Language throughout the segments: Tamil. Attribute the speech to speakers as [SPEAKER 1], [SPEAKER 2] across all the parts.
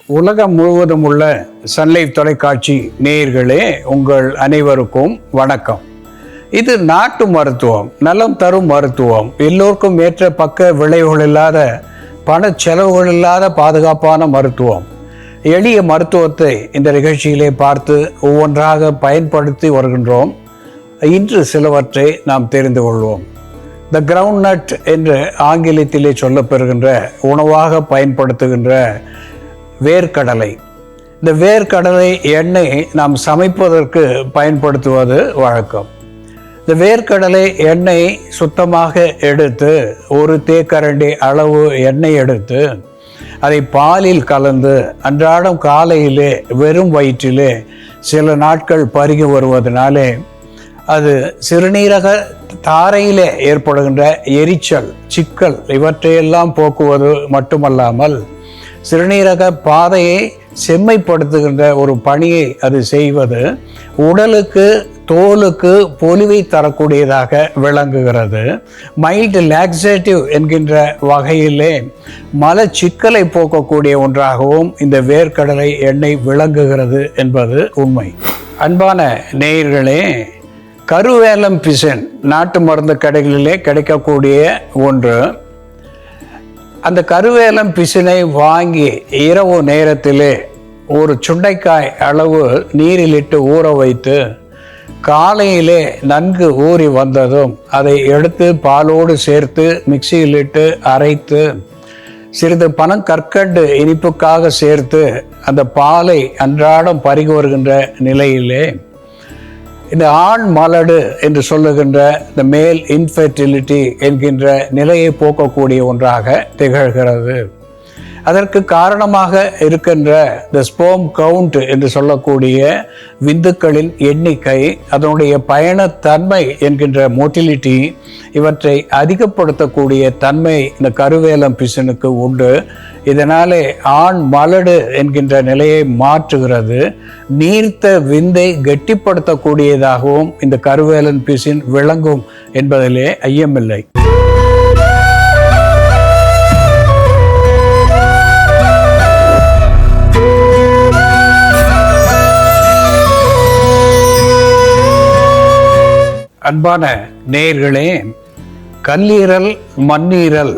[SPEAKER 1] உலகம் முழுவதும் உள்ள சன்லைஃப் தொலைக்காட்சி நேயர்களே, உங்கள் அனைவருக்கும் வணக்கம். இது நாட்டு மருத்துவம், நலம் தரும் மருத்துவம், எல்லோருக்கும் ஏற்ற பக்க விளைவுகள் இல்லாத, பண செலவுகள் இல்லாத பாதுகாப்பான மருத்துவம். எளிய மருத்துவத்தை இந்த நிகழ்ச்சியிலே பார்த்து ஒவ்வொன்றாக பயன்படுத்தி வருகின்றோம். இன்று சிலவற்றை நாம் தெரிந்து கொள்வோம். த கிரவுண்ட் நட் என்று ஆங்கிலத்திலே சொல்லப்பெறுகின்ற உணவாக பயன்படுத்துகின்ற வேர்க்கடலை. இந்த வேர்க்கடலை எண்ணெய் நாம் சமைப்பதற்கு பயன்படுத்துவது வழக்கம். இந்த வேர்க்கடலை எண்ணெய் சுத்தமாக எடுத்து ஒரு தேக்கரண்டி அளவு எண்ணெய் எடுத்து அதை பாலில் கலந்து அன்றாடம் காலையிலே வெறும் வயிற்றிலே சில நாட்கள் பருகி வருவதனாலே அது சிறுநீரக தாரையிலே ஏற்படுகின்ற எரிச்சல், சிக்கல் இவற்றையெல்லாம் போக்குவது மட்டுமல்லாமல் சிறுநீரக பாதையை செம்மைப்படுத்துகின்ற ஒரு பணியை அது செய்வது உடலுக்கு, தோலுக்கு பொலிவை தரக்கூடியதாக விளங்குகிறது. மைல்டு லாக்ஸேட்டிவ் என்கின்ற வகையிலே மலச்சிக்கலை போக்கக்கூடிய ஒன்றாகவும் இந்த வேர்க்கடலை எண்ணெய் விளங்குகிறது என்பது உண்மை. அன்பான நேயர்களே, கருவேலம் பிசின் நாட்டு மருந்து கடைகளிலே கிடைக்கக்கூடிய ஒன்று. அந்த கருவேலம் பிசினை வாங்கி இரவு நேரத்திலே ஒரு சுண்டைக்காய் அளவு நீரிலிட்டு ஊற வைத்து காலையிலே நன்கு ஊறி வந்ததும் அதை எடுத்து பாலோடு சேர்த்து மிக்சியிலிட்டு அரைத்து சிறிது பனங்கற்கண்டு இனிப்புக்காக சேர்த்து அந்த பாலை அன்றாடம் பருகி வருகின்ற நிலையிலே இந்த ஆண் மலடு என்று சொல்லுகின்ற இந்த மேல் இன்ஃபெர்டிலிட்டி என்கின்ற நிலையை போக்கக்கூடிய ஒன்றாக திகழ்கிறது. அதற்கு காரணமாக இருக்கின்ற இந்த ஸ்போம் கவுண்ட் என்று சொல்லக்கூடிய விந்துக்களின் எண்ணிக்கை, அதனுடைய பயணத்தன்மை என்கின்ற மோட்டிலிட்டி, இவற்றை அதிகப்படுத்தக்கூடிய தன்மை இந்த கருவேலம் பிசினுக்கு உண்டு. இதனாலே ஆண் மலடு என்கின்ற நிலையை மாற்றுகிறது. நீர்த்த விந்தை கெட்டிப்படுத்தக்கூடியதாகவும் இந்த கருவேலம் பிசின் விளங்கும் என்பதிலே ஐயமில்லை. அன்பான நேயர்களே, கல்லீரல், மண்ணீரல்,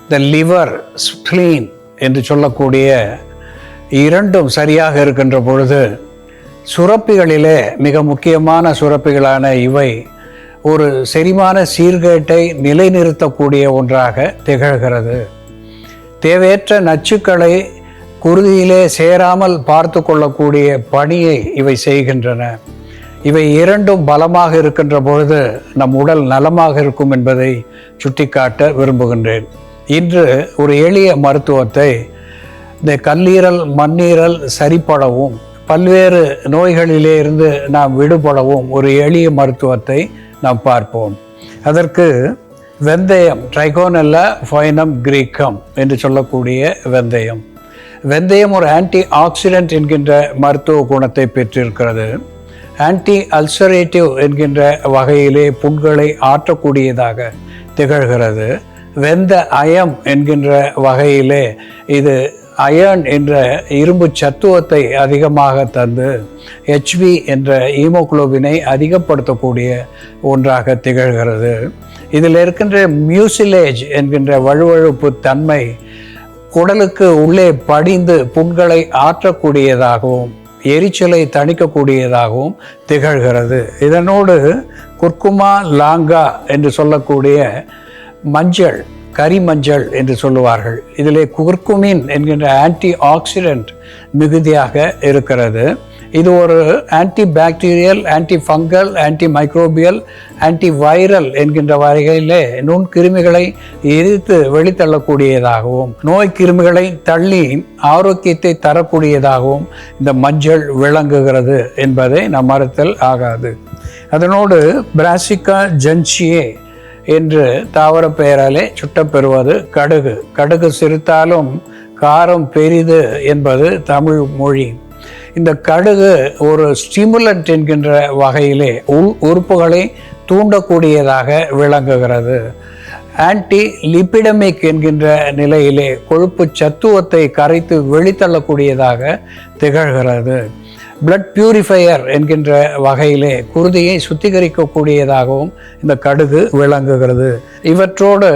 [SPEAKER 1] த லிவர், ஸ்ப்ளீன் என்று சொல்லக்கூடிய இரண்டும் சரியாக இருக்கின்ற பொழுது சுரப்பிகளிலே மிக முக்கியமான சுரப்பிகளான இவை ஒரு செரிமான சீர்கேட்டை நிலைநிறுத்தக்கூடிய ஒன்றாக திகழ்கிறது. தேவையற்ற நச்சுக்களை குருதியிலே சேராமல் பார்த்து கொள்ளக்கூடிய பணியை இவை செய்கின்றன. இவை இரண்டும் பலமாக இருக்கின்ற பொழுது நம் உடல் நலமாக இருக்கும் என்பதை சுட்டிக்காட்ட விரும்புகின்றேன். இன்று ஒரு எளிய மருத்துவத்தை, இந்த கல்லீரல், மண்ணீரல் சரிப்படவும் பல்வேறு நோய்களிலே இருந்து நாம் விடுபடவும் ஒரு எளிய மருத்துவத்தை நாம் பார்ப்போம். அதற்கு வெந்தயம், ட்ரைகோனெல்லா ஃபைனம் கிரீக்கம் என்று சொல்லக்கூடிய வெந்தயம். வெந்தயம் ஒரு ஆன்டி ஆக்சிடென்ட் என்கின்ற மருத்துவ குணத்தை பெற்றிருக்கிறது. ஆன்டி அல்சரேட்டிவ் என்கின்ற வகையிலே புண்களை ஆற்றக்கூடியதாக திகழ்கிறது. வெந்த அயம் என்கின்ற வகையிலே இது அயர்ன் என்ற இரும்பு சத்துவத்தை அதிகமாக தந்து HB என்ற ஹீமோகுளோபினை அதிகப்படுத்தக்கூடிய ஒன்றாக திகழ்கிறது. இதில் இருக்கின்ற மியூசிலேஜ் என்கின்ற வழுவழுப்பு தன்மை குடலுக்கு உள்ளே படிந்து புண்களை ஆற்றக்கூடியதாகவும் எரிச்சலை தணிக்கக்கூடியதாகவும் திகழ்கிறது. இதனோடு குர்குமா, லாங்கா என்று சொல்லக்கூடிய மஞ்சள், கரிமஞ்சள் என்று சொல்லுவார்கள். இதிலே குர்குமின் என்கின்ற ஆன்டி ஆக்சிடென்ட் மிகுதியாக இருக்கிறது. இது ஒரு anti bacterial, anti fungal, anti microbial, anti viral என்கின்ற வகையிலே நுண்கிருமிகளை எதிர்த்து வெளித்தள்ளக்கூடியதாகவும் நோய் கிருமிகளை தள்ளி ஆரோக்கியத்தை தரக்கூடியதாகவும் இந்த மஞ்சள் விளங்குகிறது என்பதை நாம் மறுத்தல் ஆகாது. அதனோடு பிராசிகா ஜென்சியே என்று தாவர பெயராலே சுட்டப்பெறுவது கடுகு. கடுகு சிறுத்தாலும் காரம் பெரிது என்பது தமிழ் மொழி. இந்த கடுகு ஒரு ஸ்டிமுலண்ட் என்கின்ற வகையிலே உறுப்புகளை தூண்டக்கூடியதாக விளங்குகிறது. ஆன்டி லிபிடமிக் என்கின்ற நிலையிலே கொழுப்பு சத்துவத்தை கரைத்து வெளித்தள்ளக்கூடியதாக திகழ்கிறது. பிளட் பியூரிஃபையர் என்கின்ற வகையிலே குருதியை சுத்திகரிக்கக்கூடியதாகவும் இந்த கடுகு விளங்குகிறது. இவற்றோடு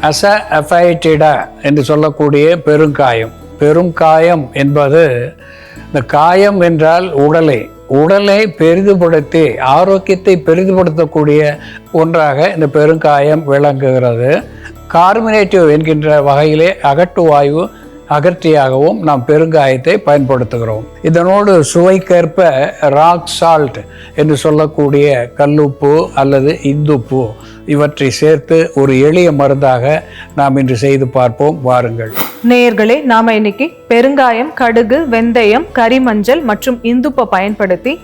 [SPEAKER 1] அசஅஃபைட்டிடா என்று சொல்லக்கூடிய பெருங்காயம் என்பது, இந்த காயம் என்றால் உடலை பெரிதுபடுத்தி ஆரோக்கியத்தை பெரிதுபடுத்தக்கூடிய ஒன்றாக இந்த பெருங்காயம் விளங்குகிறது. கார்பனேட்டிவ் என்கின்ற வகையிலே அகட்டுவாயு அகற்றியாகவும் நாம் பெருங்காயத்தை பயன்படுத்துகிறோம். இதனோடு சுவைக்கேற்ப ராக் சால்ட் என்று சொல்லக்கூடிய கல்லுப்பு அல்லது இந்துப்பு இவற்றை சேர்த்து ஒரு எளிய மருந்தாக நாம் இன்று செய்து பார்ப்போம். வாருங்கள்
[SPEAKER 2] நேயர்களே, நாம இன்னைக்கு பெருங்காயம், கடுகு, வெந்தயம், கரிமஞ்சள் மற்றும் இந்துப்பை பயன்படுத்தி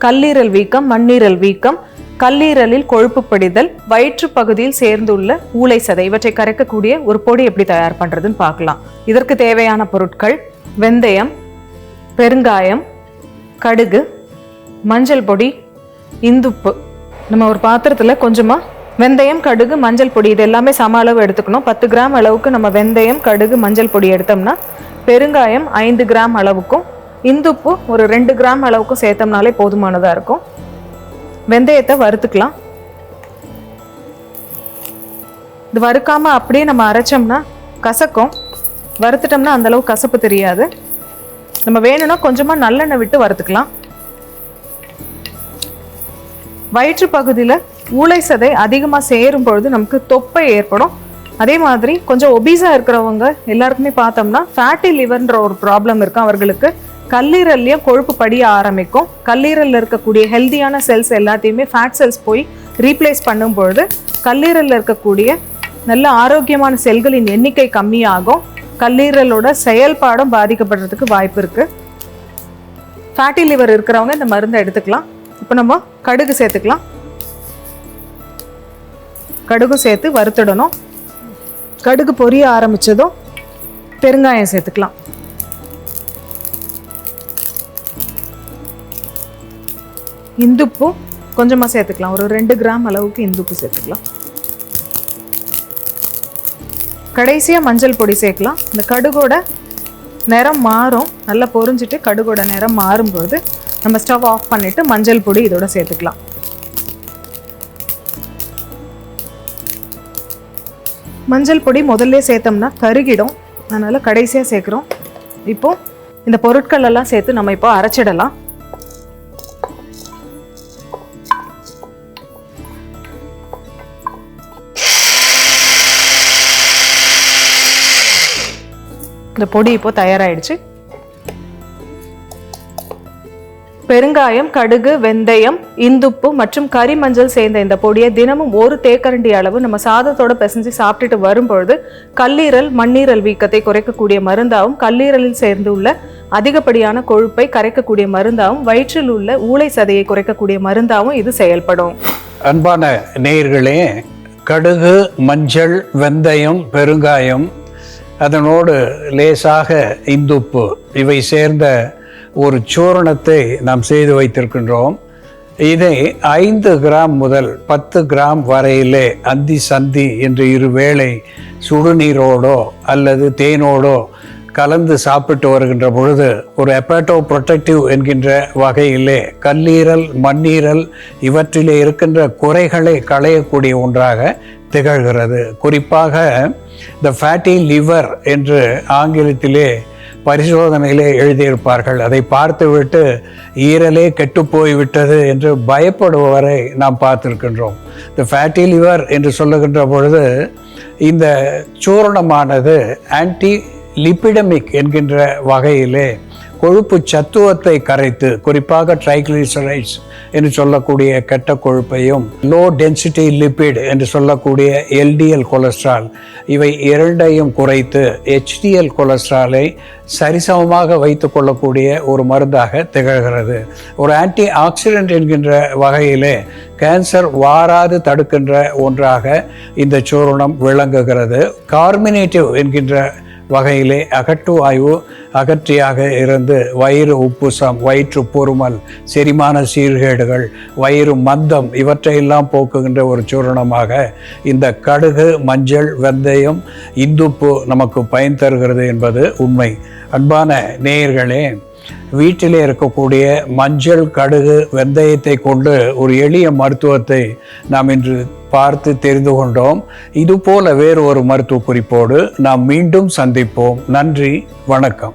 [SPEAKER 2] கல்லீரல் வீக்கம், மண்ணீரல் வீக்கம், கல்லீரலில் கொழுப்பு படிதல், வயிற்று பகுதியில் சேர்ந்துள்ள ஊளை சதை இவற்றை கரைக்கக்கூடிய ஒரு பொடி எப்படி தயார் பண்றதுன்னு பார்க்கலாம். இதற்கு தேவையான பொருட்கள்: வெந்தயம், பெருங்காயம், கடுகு, மஞ்சள் பொடி, இந்துப்பு. நம்ம ஒரு பாத்திரத்துல கொஞ்சமா வெந்தயம், கடுகு, மஞ்சள் பொடி இது எல்லாமே சம அளவு எடுத்துக்கணும். 10 கிராம் அளவுக்கு நம்ம வெந்தயம், கடுகு, மஞ்சள் பொடி எடுத்தோம்னா பெருங்காயம் 5 கிராம் அளவுக்கும் இந்துப்பு ஒரு 2 கிராம் அளவுக்கும் சேர்த்தோம்னாலே போதுமானதாக இருக்கும். வெந்தயத்தை வறுத்துக்கலாம். இது வறுக்காம அப்படியே நம்ம அரைச்சோம்னா கசக்கும். வறுத்துட்டோம்னா அந்த அளவு கசப்பு தெரியாது. நம்ம வேணும்னா கொஞ்சமாக நல்லெண்ணெய் விட்டு வறுத்துக்கலாம். வயிற்று பகுதியில் ஊளை சதை அதிகமாக சேரும் பொழுது நமக்கு தொப்பை ஏற்படும். அதே மாதிரி கொஞ்சம் ஒபீஸாக இருக்கிறவங்க எல்லாருக்குமே பார்த்தோம்னா ஃபேட்டி லிவர்ன்ற ஒரு ப்ராப்ளம் இருக்கும். அவர்களுக்கு கல்லீரல்லையும் கொழுப்பு படிய ஆரம்பிக்கும். கல்லீரலில் இருக்கக்கூடிய ஹெல்தியான செல்ஸ் எல்லாத்தையுமே ஃபேட் செல்ஸ் போய் ரீப்ளேஸ் பண்ணும் பொழுது கல்லீரலில் இருக்கக்கூடிய நல்ல ஆரோக்கியமான செல்களின் எண்ணிக்கை கம்மியாகும். கல்லீரலோட செயல்பாடும் பாதிக்கப்படுறதுக்கு வாய்ப்பு இருக்குது. ஃபேட்டி லிவர் இருக்கிறவங்க இந்த மருந்தை எடுத்துக்கலாம். இப்போ நம்ம கடுகு சேர்த்துக்கலாம். கடுகு சேர்த்து வறுத்துடணும். கடுகு பொரிய ஆரம்பிச்சதும் பெருங்காயம் சேர்த்துக்கலாம். இந்துப்பு கொஞ்சமாக சேர்த்துக்கலாம். ஒரு 2 கிராம் அளவுக்கு இந்துப்பு சேர்த்துக்கலாம். கடைசியாக மஞ்சள் பொடி சேர்க்கலாம். இந்த கடுகோட நிறம் மாறும். நல்லா பொரிஞ்சிட்டு கடுகோட நிறம் மாறும்போது நம்ம ஸ்டவ் ஆஃப் பண்ணிவிட்டு மஞ்சள் பொடி இதோட சேர்த்துக்கலாம். மஞ்சள் பொடி முதல்ல சேர்த்தோம்னா கருகிடும். அதனால் கடைசியாக சேர்க்குறோம். இப்போது இந்த பொருட்கள் எல்லாம் சேர்த்து நம்ம இப்போ அரைச்சிடலாம். இந்த பொடி இப்போ தயாராகிடுச்சு. பெருங்காயம், கடுகு, வெந்தயம், இந்துப்பு மற்றும் கரிமஞ்சள் சேர்ந்த இந்த பொடியை தினமும் ஒரு தேக்கரண்டி அளவு நம்ம சாதத்தோட பிசைஞ்சு சாப்பிட்டுட்டு வரும்பொழுது கல்லீரல், மண்ணீரல் வீக்கத்தை குறைக்கக்கூடிய மருந்தாகவும், கல்லீரலில் சேர்ந்து உள்ள அதிகப்படியான கொழுப்பை கரைக்கக்கூடிய மருந்தாகவும், வயிற்றில் உள்ள ஊளை சதையை குறைக்கக்கூடிய மருந்தாகவும் இது செயல்படும்.
[SPEAKER 1] அன்பான நேயர்களே, கடுகு, மஞ்சள், வெந்தயம், பெருங்காயம், அதனோடு லேசாக இந்துப்பு இவை சேர்ந்த ஒரு சூரணத்தை நாம் செய்து வைத்திருக்கின்றோம். இதை 5 கிராம் முதல் 10 கிராம் வரையிலே அந்தி சந்தி என்று 2 வேளை சுடுநீரோடோ அல்லது தேனோடோ கலந்து சாப்பிட்டு வருகின்ற பொழுது ஒரு ஹெப்பாட்டோ ப்ரொடெக்டிவ் என்கின்ற வகையிலே கல்லீரல், மண்ணீரல் இவற்றிலே இருக்கின்ற குறைகளை களையக்கூடிய ஒன்றாக திகழ்கிறது. குறிப்பாக த ஃபேட்டி லிவர் என்று ஆங்கிலத்திலே பரிசோதனையிலே எழுதியிருப்பார்கள். அதை பார்த்துவிட்டு ஈரலே கெட்டு போய்விட்டது என்று பயப்படுபவரை நாம் பார்த்திருக்கின்றோம். இந்த ஃபேட்டி லிவர் என்று சொல்லுகின்ற பொழுது இந்த சூரணமானது ஆன்டி லிபிடமிக் என்கின்ற வகையிலே கொழுப்பு சத்துவத்தை கரைத்து, குறிப்பாக ட்ரைக்ளிசரைட்ஸ் என்று சொல்லக்கூடிய கெட்ட கொழுப்பையும், லோ டென்சிட்டி லிபிட் என்று சொல்லக்கூடிய எல்டிஎல் கொலஸ்ட்ரால் இவை இரண்டையும் குறைத்து HDL கொலஸ்ட்ராலை சரிசமமாக வைத்து கொள்ளக்கூடிய ஒரு மருந்தாக திகழ்கிறது. ஒரு ஆன்டி ஆக்சிடென்ட் என்கின்ற வகையிலே கேன்சர் வாராது தடுக்கின்ற ஒன்றாக இந்த சூரணம் விளங்குகிறது. கார்மினேட்டிவ் என்கின்ற வகையிலே அகட்டுவாயு அகற்றியாக இருந்து வயிறு உப்புசம், வயிற்று பொறுமல், செரிமான சீர்கேடுகள், வயிறு மந்தம் இவற்றையெல்லாம் போக்குகின்ற ஒரு சூரணமாக இந்த கடுகு, மஞ்சள், வெந்தயம், இந்துப்பு நமக்கு பயன் தருகிறது என்பது உண்மை. அன்பான நேயர்களே, வீட்டிலே இருக்கக்கூடிய மஞ்சள், கடுகு, வெந்தயத்தை கொண்டு ஒரு எளிய மருத்துவத்தை நாம் இன்று பார்த்து தெரிந்து கொண்டோம். இதுபோல வேறு ஒரு மருத்துவ குறிப்போடு நாம் மீண்டும் சந்திப்போம். நன்றி, வணக்கம்.